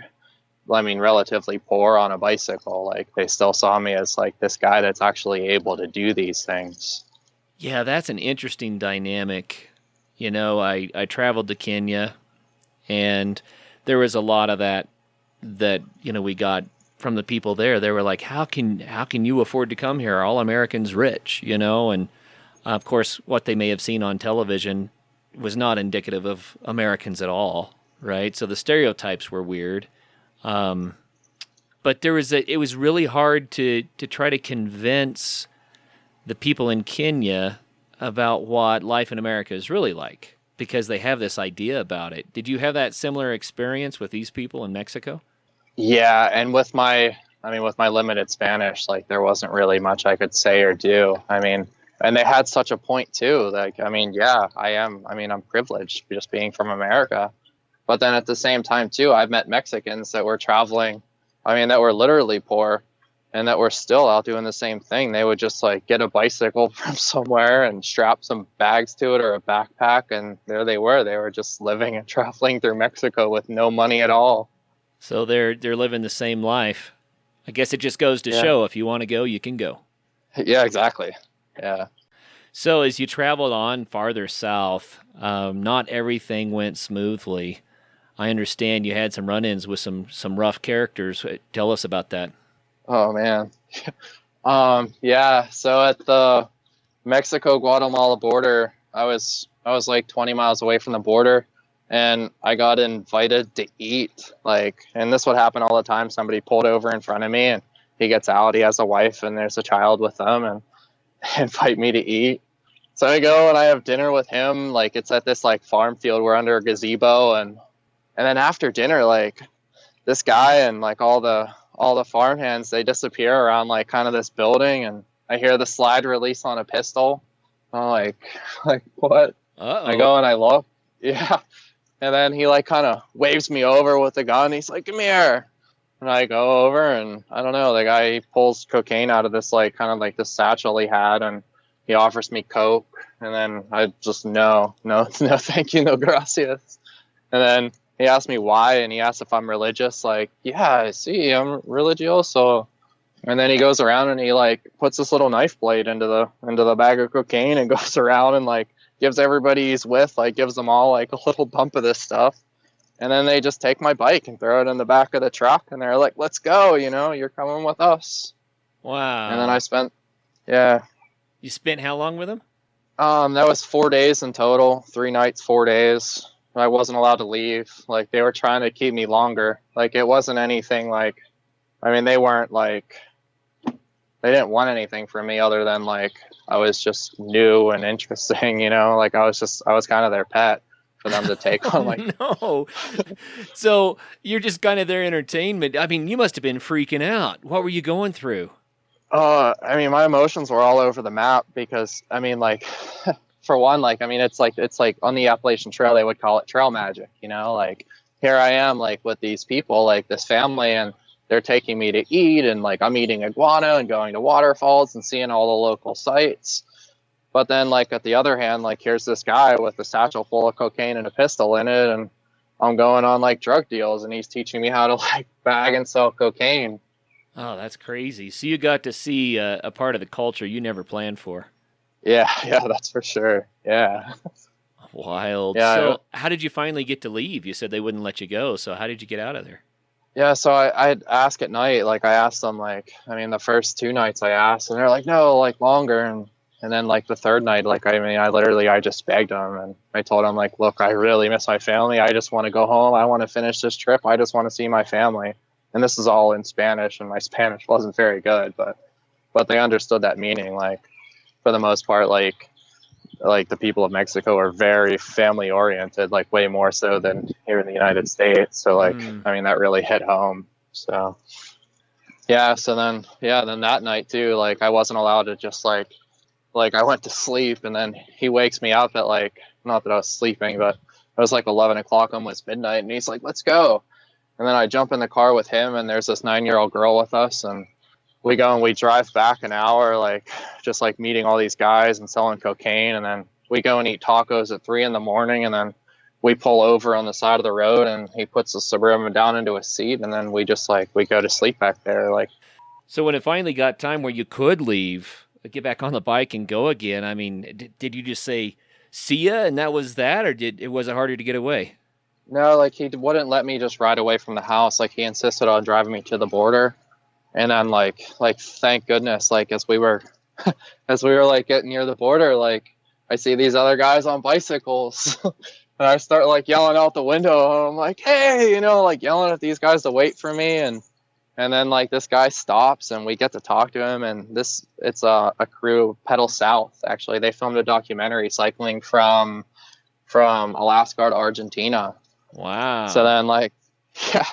I mean, relatively poor on a bicycle, like they still saw me as like this guy that's actually able to do these things. Yeah, that's an interesting dynamic. You know, I traveled to Kenya, and there was a lot of that, you know, we got from the people there. They were like, how can you afford to come here? Are all Americans rich, you know? And of course, what they may have seen on television was not indicative of Americans at all, right? So the stereotypes were weird. But it was really hard to try to convince the people in Kenya about what life in America is really like, because they have this idea about it. Did you have that similar experience with these people in Mexico? Yeah, and with my limited Spanish, like there wasn't really much I could say or do. I mean, and they had such a point too. Like, I mean, yeah, I'm privileged just being from America. But then at the same time too, I've met Mexicans that were traveling, that were literally poor and that were still out doing the same thing. They would just like get a bicycle from somewhere and strap some bags to it or a backpack, and there they were. They were just living and traveling through Mexico with no money at all. So they're living the same life. I guess it just goes to show, if you want to go, you can go. Yeah, exactly. Yeah. So as you traveled on farther south, not everything went smoothly. I understand you had some run-ins with some rough characters. Tell us about that. Oh man. Yeah. So at the Mexico-Guatemala border, I was like 20 miles away from the border, and I got invited to eat. Like, and this would happen all the time. Somebody pulled over in front of me, and he gets out. He has a wife, and there's a child with them, and invite me to eat. So I go and I have dinner with him. Like, it's at this like farm field. We're under a gazebo, and then after dinner, like this guy and like all the farmhands, they disappear around like kind of this building, and I hear the slide release on a pistol. I'm like what? I Uh-oh. go and I look, yeah, and then he like kind of waves me over with the gun. He's like, "Come here," and I go over, and I don't know. The guy, he pulls cocaine out of this like kind of like this satchel he had, and he offers me coke, and then I just no, thank you, no gracias. And then he asked me why, and he asked if I'm religious. Like, yeah, I see, I'm religioso. And then he goes around and he like puts this little knife blade into the bag of cocaine and goes around and like gives everybody he's with, like gives them all like a little bump of this stuff. And then they just take my bike and throw it in the back of the truck, and they're like, "Let's go, you're coming with us." And then Wow. I spent, yeah, You spent how long with him? that was 4 days in total, 3 nights, 4 days. I wasn't allowed to leave. Like, they were trying to keep me longer. Like, it wasn't anything like, I mean, they weren't like, they didn't want anything from me other than like, I was just new and interesting, like I was kind of their pet for them to take on. Like, No. So you're just kind of their entertainment. I mean, you must have been freaking out. What were you going through? I mean, my emotions were all over the map because, I mean, like, for one, like, I mean, it's like on the Appalachian Trail, they would call it trail magic, like here I am, like with these people, like this family, and they're taking me to eat, and like I'm eating iguana and going to waterfalls and seeing all the local sites. But then, like, at the other hand, like, here's this guy with a satchel full of cocaine and a pistol in it, and I'm going on like drug deals, and he's teaching me how to like bag and sell cocaine. Oh, that's crazy. So you got to see a part of the culture you never planned for. Yeah, yeah, that's for sure. Yeah. Wild. Yeah, So how did you finally get to leave? You said they wouldn't let you go. So how did you get out of there? yeah. So I'd ask at night, like I asked them, like, I mean, the first 2 nights I asked, and they're like, no, like longer. And then like the third night, like, I mean, I just begged them, and I told them, like, look, I really miss my family. I just want to go home. I want to finish this trip. I just want to see my family. And this is all in Spanish, and my Spanish wasn't very good, but they understood that meaning. Like, for the most part, like the people of Mexico are very family oriented, like way more so than here in the United States. So like, I mean, that really hit home. So yeah. So then, yeah, then that night too, like I wasn't allowed to just like I went to sleep, and then he wakes me up at like, not that I was sleeping, but it was like 11 o'clock, almost midnight. And he's like, "Let's go." And then I jump in the car with him, and there's this 9-year-old girl with us, and we go and we drive back an hour, like just like meeting all these guys and selling cocaine. And then we go and eat tacos at 3 a.m. And then we pull over on the side of the road, and he puts the Suburban down into a seat. And then we just like, we go to sleep back there. Like, So when it finally got time where you could leave, get back on the bike and go again, I mean, did you just say, see ya, and that was that? Or was it harder to get away? no, like he wouldn't let me just ride away from the house. Like, he insisted on driving me to the border. And then like thank goodness, like as we were like getting near the border, like I see these other guys on bicycles and I start like yelling out the window, and I'm like, "Hey," like yelling at these guys to wait for me. And then like this guy stops, and we get to talk to him, and it's a crew, Pedal South, actually. They filmed a documentary cycling from Alaska to Argentina. Wow. So then like, yeah.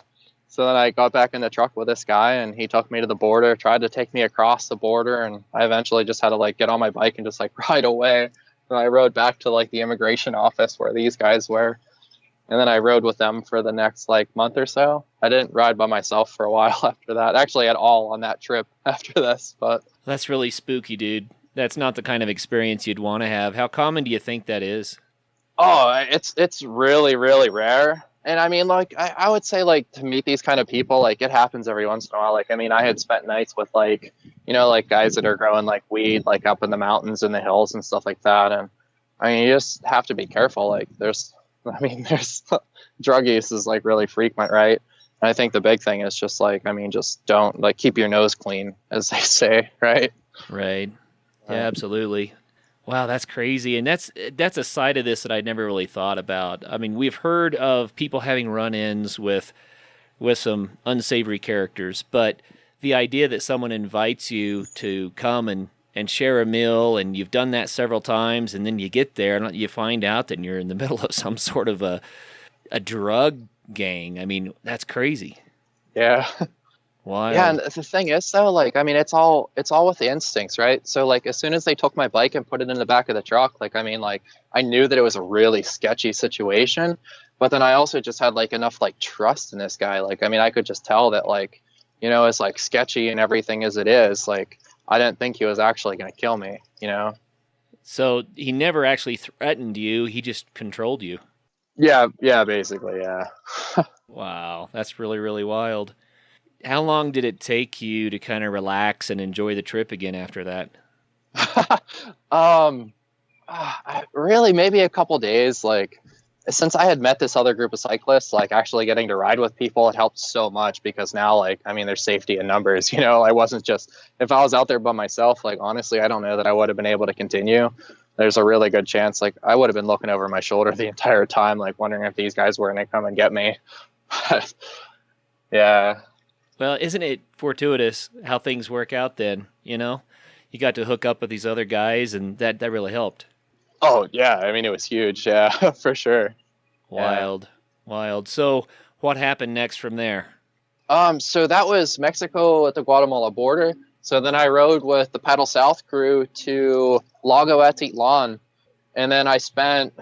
So then I got back in the truck with this guy, and he took me to the border, tried to take me across the border, and I eventually just had to like get on my bike and just like ride away. And I rode back to like the immigration office where these guys were. And then I rode with them for the next like month or so. I didn't ride by myself for a while after that, actually at all on that trip after this. But That's really spooky, dude. That's not the kind of experience you'd want to have. How common do you think that is? oh, it's really, really rare. And I mean, like, I would say, like, to meet these kind of people, like, it happens every once in a while. Like, I mean, I had spent nights with, like, like guys that are growing, like, weed, like, up in the mountains and the hills and stuff like that. And, I mean, you just have to be careful. Like, there's drug use is, like, really frequent, right? I think the big thing is just like, I mean, just don't like keep your nose clean, as they say, right? Right. Yeah, absolutely. Wow, that's crazy. And that's a side of this that I'd never really thought about. I mean, we've heard of people having run-ins with some unsavory characters, but the idea that someone invites you to come and share a meal, and you've done that several times, and then you get there and you find out that you're in the middle of some sort of a drug gang. I mean, that's crazy. Yeah. Wild. Yeah, and the thing is though, like, I mean, it's all with the instincts, right? So like as soon as they took my bike and put it in the back of the truck, like, I mean, like I knew that it was a really sketchy situation, but then I also just had like enough like trust in this guy. Like, I mean, I could just tell that, like, you know, as like sketchy and everything as it is, like I didn't think he was actually going to kill me, you know? So he never actually threatened you. He just controlled you. Yeah, basically, yeah. Wow, that's really, really wild. How long did it take you to kind of relax and enjoy the trip again after that? Really, maybe a couple days. Like, since I had met this other group of cyclists, like actually getting to ride with people, it helped so much because now, like, I mean, there's safety in numbers. You know, I wasn't just, if I was out there by myself, like, honestly, I don't know that I would have been able to continue. There's a really good chance, like, I would have been looking over my shoulder the entire time, like, wondering if these guys were going to come and get me. Yeah. Well, isn't it fortuitous how things work out then, you know? You got to hook up with these other guys, and that really helped. Oh, yeah. I mean, it was huge. Yeah, for sure. Wild. So what happened next from there? So that was Mexico at the Guatemala border. So then I rode with the Paddle South crew to Lago Atitlan. And then and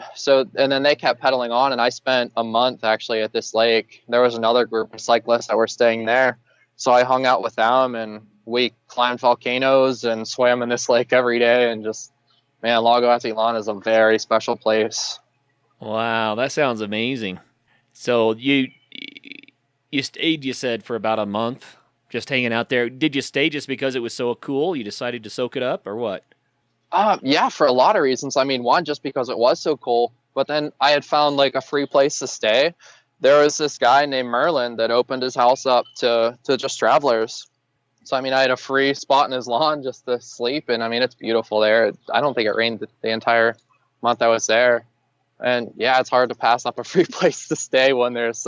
then they kept pedaling on, and I spent a month actually at this lake. There was another group of cyclists that were staying there. So I hung out with them, and we climbed volcanoes and swam in this lake every day. And just, man, Lago Atitlan is a very special place. Wow, that sounds amazing. So you stayed, you said, for about a month, just hanging out there. Did you stay just because it was so cool? You decided to soak it up, or what? Yeah, for a lot of reasons. I mean, one, just because it was so cool, but then I had found like a free place to stay. There was this guy named Merlin that opened his house up to just travelers. So, I mean, I had a free spot in his lawn just to sleep. And I mean, it's beautiful there. I don't think it rained the entire month I was there. And yeah, it's hard to pass up a free place to stay when there's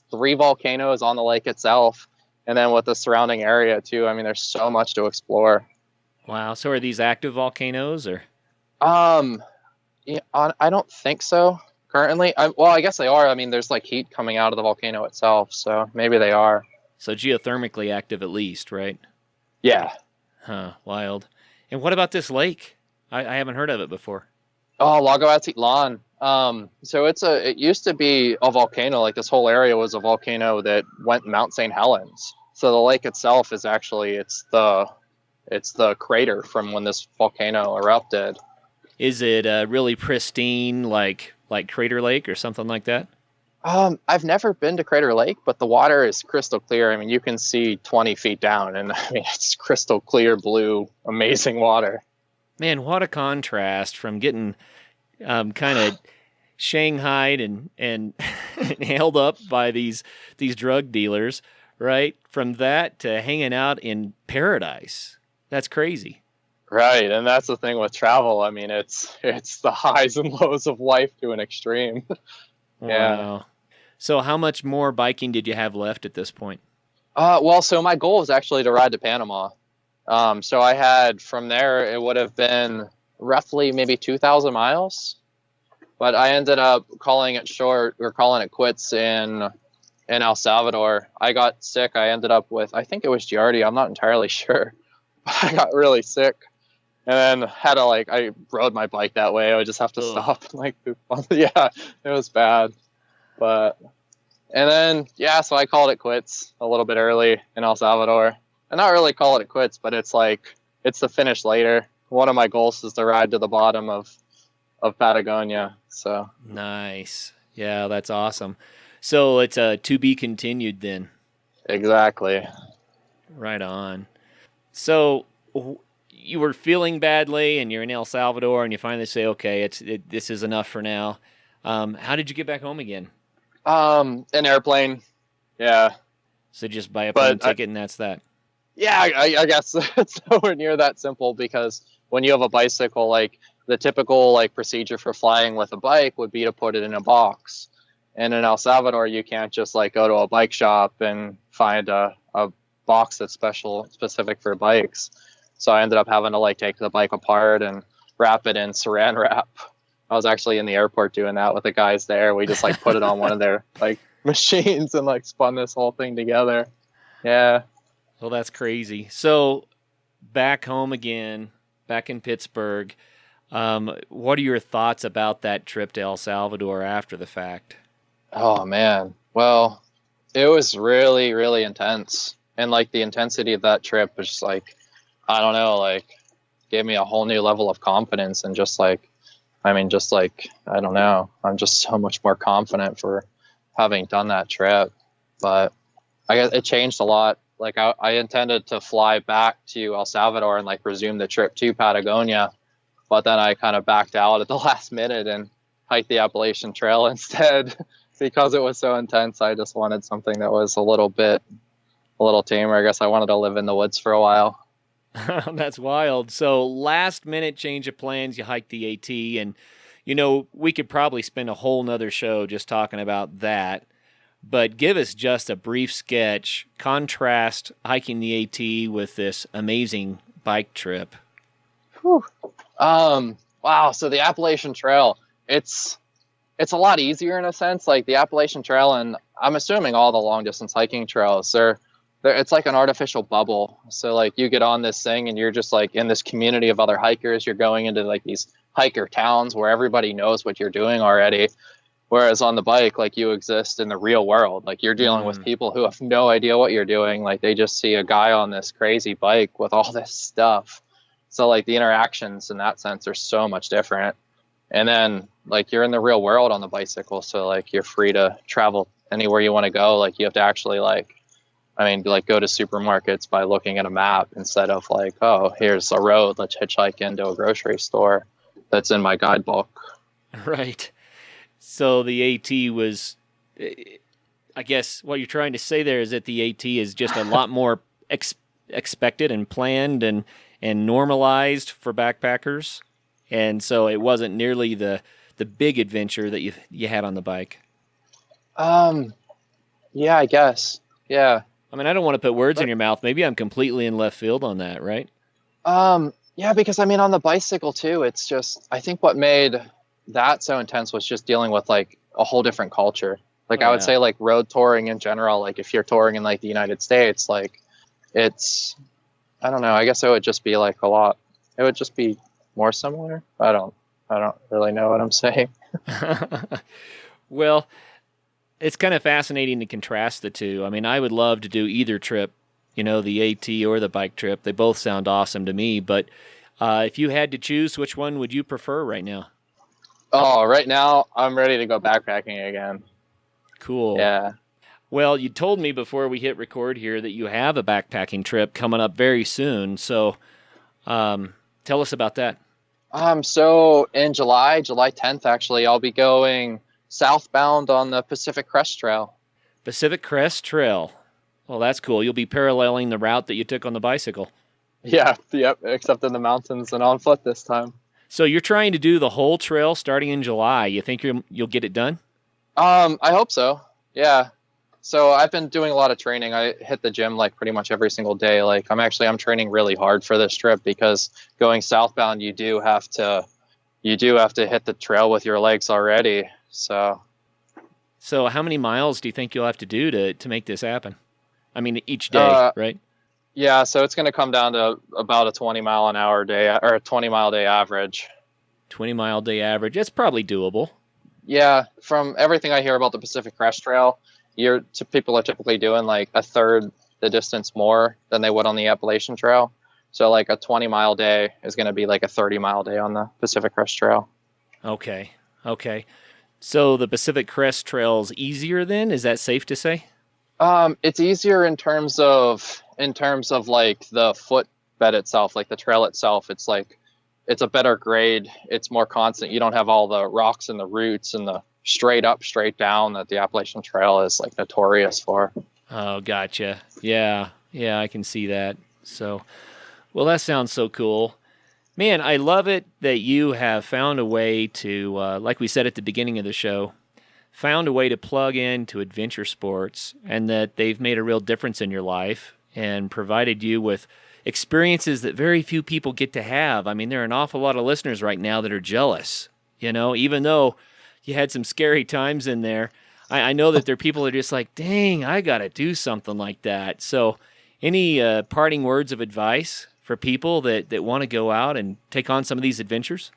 3 volcanoes on the lake itself. And then with the surrounding area too. I mean, there's so much to explore. Wow. So are these active volcanoes, or? Yeah, I don't think so currently. I guess they are. I mean, there's like heat coming out of the volcano itself, so maybe they are. So geothermically active at least, right? Yeah. Huh. Wild. And what about this lake? I haven't heard of it before. Oh, Lago Atitlan. So it used to be a volcano. Like this whole area was a volcano that went Mount St. Helens. So the lake itself is actually it's the crater from when this volcano erupted. Is it really pristine, like Crater Lake or something like that? I've never been to Crater Lake, but the water is crystal clear. I mean, you can see 20 feet down, and I mean, it's crystal clear blue, amazing water. Man, what a contrast from getting kind of shanghaied and held up by these drug dealers, right? From that to hanging out in paradise. That's crazy. Right, and that's the thing with travel. I mean, it's the highs and lows of life to an extreme. Yeah. Wow. So how much more biking did you have left at this point? So my goal was actually to ride to Panama. So I had from there, it would have been roughly maybe 2,000 miles, but I ended up calling it short or calling it quits in El Salvador. I got sick. I ended up with, I think it was Giardia. I'm not entirely sure. I got really sick, and then had to I rode my bike that way. I would just have to stop and yeah, it was bad. And then so I called it quits a little bit early in El Salvador, and not really call it quits, but it's the finish later. One of my goals is to ride to the bottom of Patagonia. So nice. Yeah, that's awesome. So it's to be continued then. Exactly. Right on. So you were feeling badly, and you're in El Salvador, and you finally say, "Okay, this is enough for now." How did you get back home again? An airplane. Yeah, So just buy a plane But ticket and that's that. yeah, I guess it's nowhere near that simple, because when you have a bicycle, like the typical like procedure for flying with a bike would be to put it in a box. And in El Salvador, you can't just like go to a bike shop and find a box that's specific for bikes. So I ended up having to like take the bike apart and wrap it in saran wrap. I was actually in the airport doing that with the guys there. We just like put it on one of their like machines and like spun this whole thing together. Yeah. Well, that's crazy. So back home again, back in Pittsburgh, what are your thoughts about that trip to El Salvador after the fact? Oh man. Well, it was really, really intense. And like the intensity of that trip was just like, I don't know, like gave me a whole new level of confidence. And just like, I don't know, I'm just so much more confident for having done that trip. But I guess it changed a lot. Like I intended to fly back to El Salvador and like resume the trip to Patagonia, but then I kind of backed out at the last minute and hiked the Appalachian Trail instead. Because it was so intense, I just wanted something that was a little tamer. I guess I wanted to live in the woods for a while. That's wild. So last minute change of plans, you hiked the AT, and we could probably spend a whole nother show just talking about that. But give us just a brief sketch, contrast hiking the AT with this amazing bike trip. Whew. Wow. So the Appalachian Trail, it's a lot easier in a sense. Like the Appalachian Trail, and I'm assuming all the long distance hiking trails, it's like an artificial bubble. So like you get on this thing and you're just like in this community of other hikers. You're going into like these hiker towns where everybody knows what you're doing already. Whereas on the bike, like you exist in the real world. Like you're dealing with people who have no idea what you're doing. Like they just see a guy on this crazy bike with all this stuff. So like the interactions in that sense are so much different. And then like you're in the real world on the bicycle. So like you're free to travel anywhere you want to go. Like you have to actually go to supermarkets by looking at a map instead of like, oh, here's a road, let's hitchhike into a grocery store that's in my guidebook. Right. So the AT was, I guess what you're trying to say there is that the AT is just a lot more expected and planned and normalized for backpackers. And so it wasn't nearly the big adventure that you had on the bike. Yeah, I guess. Yeah. I mean, I don't want to put words in your mouth. Maybe I'm completely in left field on that, right? Yeah, because I mean, on the bicycle too, it's just, I think what made that so intense was just dealing with like a whole different culture. Like I would say like road touring in general, like if you're touring in like the United States, like it's, I don't know, I guess it would just be like it would just be more similar. I don't really know what I'm saying. Well, it's kind of fascinating to contrast the two. I mean, I would love to do either trip, the AT or the bike trip. They both sound awesome to me, but if you had to choose, which one would you prefer right now? Oh, right now I'm ready to go backpacking again. Cool. Yeah. Well, you told me before we hit record here that you have a backpacking trip coming up very soon. So tell us about that. So in July 10th, actually, I'll be going southbound on the Pacific Crest Trail. Pacific Crest Trail. Well, that's cool. You'll be paralleling the route that you took on the bicycle. Yeah. Yep. Except in the mountains and on foot this time. So you're trying to do the whole trail starting in July. You think you'll get it done? I hope so. Yeah. So I've been doing a lot of training. I hit the gym like pretty much every single day. Like I'm training really hard for this trip because going southbound, you do have to hit the trail with your legs already. So how many miles do you think you'll have to do to make this happen? I mean, each day, right? Yeah, so it's going to come down to about a 20-mile-an-hour day or a 20-mile day average. 20-mile day average. That's probably doable. Yeah, from everything I hear about the Pacific Crest Trail, people are typically doing like a third the distance more than they would on the Appalachian Trail. So like a 20-mile day is going to be like a 30-mile day on the Pacific Crest Trail. Okay. So the Pacific Crest Trail is easier then? Is that safe to say? It's easier in terms of like the footbed itself, like the trail itself. It's like, it's a better grade. It's more constant. You don't have all the rocks and the roots and the straight up, straight down that the Appalachian Trail is like notorious for. Oh, gotcha. Yeah, I can see that. So, well, that sounds so cool. Man, I love it that you have found a way to, like we said at the beginning of the show, found a way to plug into adventure sports and that they've made a real difference in your life and provided you with experiences that very few people get to have. I mean, there are an awful lot of listeners right now that are jealous, even though you had some scary times in there. I know that there are people that are just like, dang, I got to do something like that. So any parting words of advice for people that want to go out and take on some of these adventures?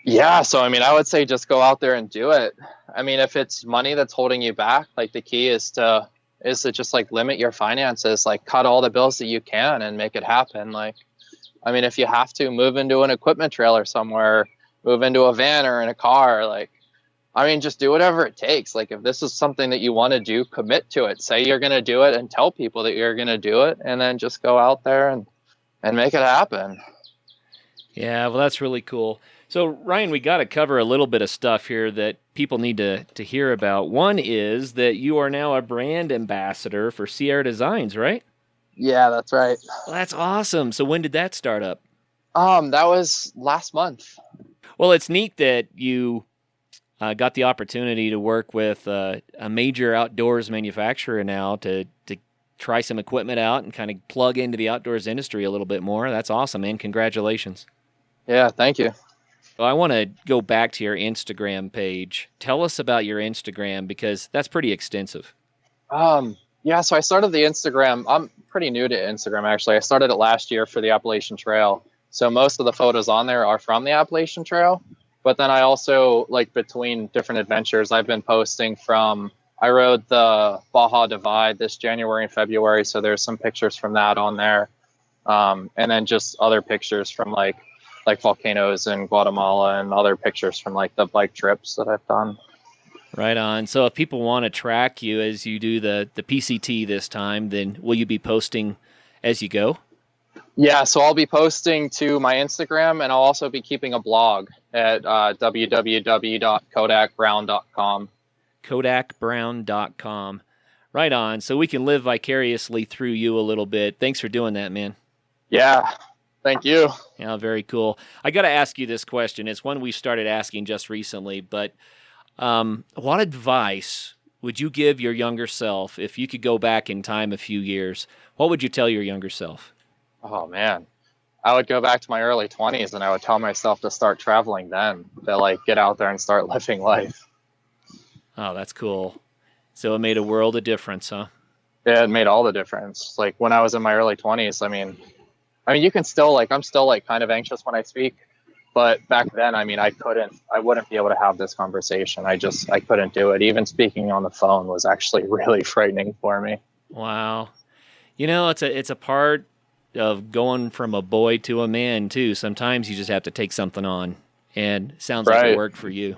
Yeah. So, I mean, I would say just go out there and do it. I mean, if it's money that's holding you back, like the key is to just like limit your finances, like cut all the bills that you can and make it happen. Like, I mean, if you have to move into an equipment trailer somewhere, move into a van or in a car, like, I mean, just do whatever it takes. Like, if this is something that you want to do, commit to it. Say you're going to do it and tell people that you're going to do it, and then just go out there and make it happen. Yeah, well, that's really cool. So, Ryan, we got to cover a little bit of stuff here that people need to hear about. One is that you are now a brand ambassador for Sierra Designs, right? Yeah, that's right. Well, that's awesome. So when did that start up? That was last month. Well, it's neat that you got the opportunity to work with a major outdoors manufacturer now to try some equipment out and kind of plug into the outdoors industry a little bit more. That's awesome, man. Congratulations. Yeah, thank you. Well, I want to go back to your Instagram page. Tell us about your Instagram because that's pretty extensive. Yeah, so I started the Instagram. I'm pretty new to Instagram, actually. I started it last year for the Appalachian Trail. So most of the photos on there are from the Appalachian Trail. But then I also, like, between different adventures, I've been posting from, I rode the Baja Divide this January and February. So there's some pictures from that on there. And then just other pictures from like volcanoes in Guatemala and other pictures from like the bike trips that I've done. Right on. So if people want to track you as you do the PCT this time, then will you be posting as you go? Yeah, so I'll be posting to my Instagram, and I'll also be keeping a blog at www.kodakbrown.com. Kodakbrown.com. Right on. So we can live vicariously through you a little bit. Thanks for doing that, man. Yeah. Thank you. Yeah, very cool. I got to ask you this question. It's one we started asking just recently, but what advice would you give your younger self if you could go back in time a few years? What would you tell your younger self? Oh, man. I would go back to my early 20s and I would tell myself to start traveling then, to like get out there and start living life. Oh, that's cool. So it made a world of difference, huh? Yeah, it made all the difference. Like when I was in my early 20s, I mean, you can still I'm still like kind of anxious when I speak, but back then, I wouldn't be able to have this conversation. I couldn't do it. Even speaking on the phone was actually really frightening for me. Wow. It's a part of going from a boy to a man too. Sometimes you just have to take something on, and it sounds like it worked for you.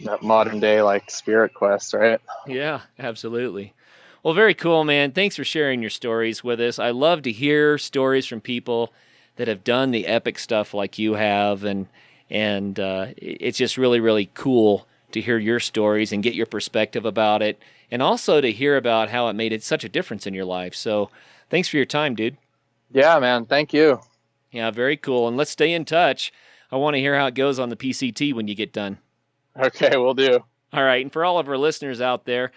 That modern day, like spirit quest, right? Yeah, absolutely. Well, very cool, man. Thanks for sharing your stories with us. I love to hear stories from people that have done the epic stuff like you have, and it's just really, really cool to hear your stories and get your perspective about it, and also to hear about how it made such a difference in your life. So thanks for your time, dude. Yeah, man. Thank you. Yeah, very cool. And let's stay in touch. I want to hear how it goes on the PCT when you get done. Okay, we'll do. All right. And for all of our listeners out there,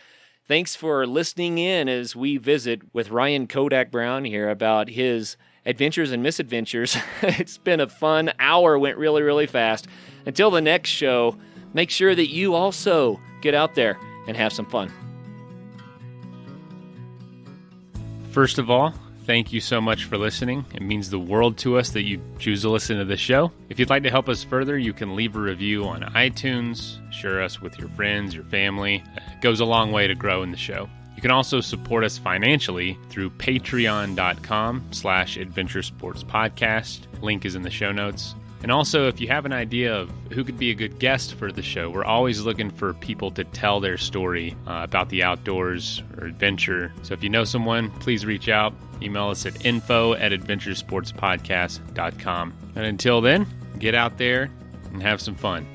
thanks for listening in as we visit with Ryan Kodak Brown here about his adventures and misadventures. It's been a fun hour, went really, really fast. Until the next show, make sure that you also get out there and have some fun. First of all, thank you so much for listening. It means the world to us that you choose to listen to the show. If you'd like to help us further, you can leave a review on iTunes, share us with your friends, your family. It goes a long way to grow in the show. You can also support us financially through patreon.com/adventuresportspodcast. Link is in the show notes. And also, if you have an idea of who could be a good guest for the show, we're always looking for people to tell their story about the outdoors or adventure. So if you know someone, please reach out. Email us at info@adventuresportspodcast.com. And until then, get out there and have some fun.